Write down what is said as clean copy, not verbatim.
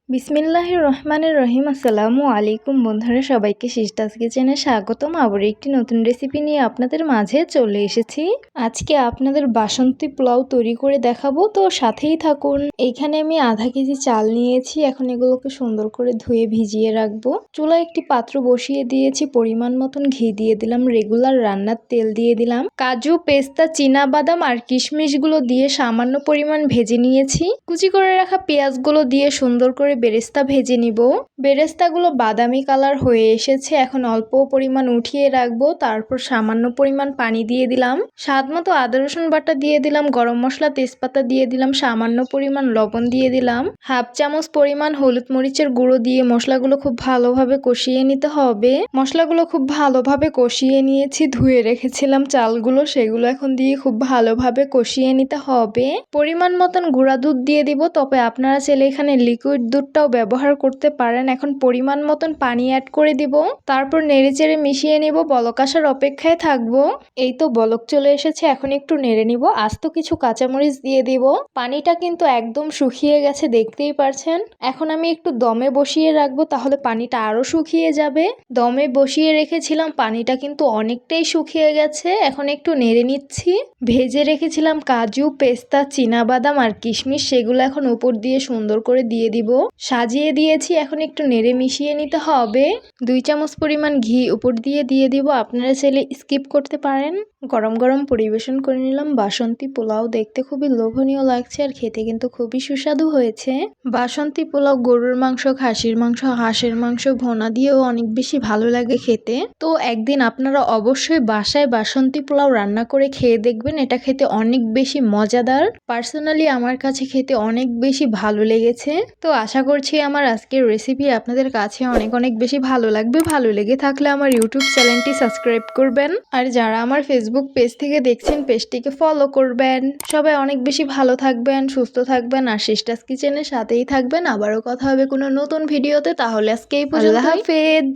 বিসমিল্লাহির রহমানির রহিম। আসসালামু আলাইকুম বন্ধুরা, সবাইকে সিস্টার্স কিচেনে স্বাগতম। আবার একটি নতুন রেসিপি নিয়ে আপনাদের মাঝে চলে এসেছি। আজকে আপনাদের বাসন্তী পোলাও তৈরি করে দেখাবো, তো সাথেই থাকুন। এইখানে আমি আধা কেজি চাল নিয়েছি। এখন এগুলোকে সুন্দর করে ধুয়ে ভিজিয়ে রাখবো। চুলায় একটি পাত্র বসিয়ে দিয়েছি, পরিমাণ মতন ঘি দিয়ে দিলাম, রেগুলার রান্নার তেল দিয়ে দিলাম, কাজু, পেস্তা, চীনা বাদাম আর কিশমিশ গুলো দিয়ে সামান্য পরিমাণ ভেজে নিয়েছি। কুচি করে রাখা পেঁয়াজগুলো দিয়ে সুন্দর করে বেরেস্তা ভেজে নিব। বেরেস্তাগুলো বাদামি কালার হয়ে এসেছে। এখন অল্প পরিমাণ উঠিয়ে রাখবো। তারপর সামান্য পরিমাণ পানি দিয়ে দিলাম, স্বাদ মতো আদা রসুন বাটা দিয়ে দিলাম, গরম মশলা, তেজপাতা দিয়ে দিলাম, সামান্য পরিমাণ লবণ দিয়ে দিলাম, হাফ চামচ পরিমাণ হলুদ মরিচের গুঁড়ো দিয়ে মশলাগুলো খুব ভালোভাবে কষিয়ে নিতে হবে। মশলাগুলো খুব ভালোভাবে কষিয়ে নিয়েছি। ধুয়ে রেখেছিলাম চালগুলো, সেগুলো এখন দিয়ে খুব ভালোভাবে কষিয়ে নিতে হবে। পরিমাণ মতন গুঁড়া দুধ দিয়ে দিব, তবে আপনারা চাইলে এখানে লিকুইড দুধটাও ব্যবহার করতে পারেন। এখন পরিমাণ মতন পানি অ্যাড করে দিব, তারপর নেড়েচেড়ে মিশিয়ে নিব। বলক আসার অপেক্ষায় থাকবো। এই তো বলক চলে এসেছে, এখন একটু নেড়ে নিব। আস্ত কিছু কাঁচামরিচ দিয়ে দিব। পানিটা কিন্তু একদম শুকিয়ে গেছে, দেখতেই পারছেন। এখন আমি একটু দমে বসিয়ে রাখবো, তাহলে পানিটা আরো শুকিয়ে যাবে। দমে বসিয়ে রেখেছিলাম, পানিটা কিন্তু অনেকটাই শুকিয়ে গেছে। এখন একটু নেড়ে নিচ্ছি। ভেজে রেখেছিলাম কাজু, পেস্তা, চীনা বাদাম আর কিশমিশ, সেগুলো এখন উপর দিয়ে সুন্দর করে দিয়ে দিব। সাজিয়ে দিয়েছি, এখন একটু নেড়ে মিশিয়ে নিতে হবে। 2 চামচ পরিমাণ ঘি উপর দিয়ে দিব। আপনারা চাইলে স্কিপ করতে পারেন। গরম গরম পরিবেশন করে নিলাম বাসন্তী পোলাও। দেখতে খুবই লোভনীয় লাগছে আর খেতে কিন্তু খুবই সুস্বাদু হয়েছে। বাসন্তী পোলাও গরুর মাংস, খাসির মাংস, হাঁসের মাংস ভুনা দিয়েও অনেক বেশি ভালো লাগে খেতে। তো একদিন আপনারা অবশ্যই বাসায় বাসন্তী পোলাও রান্না করে খেয়ে দেখবেন। এটা খেতে অনেক বেশি মজাদার। পার্সোনালি আমার কাছে খেতে অনেক বেশি ভালো লেগেছে। তো আশা করছি আমার আজকের রেসিপি আপনাদের কাছে অনেক অনেক বেশি ভালো লাগবে। ভালো লেগে থাকলে আমার ইউটিউব চ্যানেলটি সাবস্ক্রাইব করবেন, আর যারা আমার ফেসবুক পেজ থেকে দেখছেন পেজটিকে ফলো করবেন। সবাই অনেক বেশি ভালো থাকবেন, সুস্থ থাকবেন আর সিস্টার্স কিচেনের সাথেই থাকবেন। আবারও কথা হবে কোনো নতুন ভিডিওতে। তাহলে আজকে এই পর্যন্ত, আল্লাহ হাফেজ।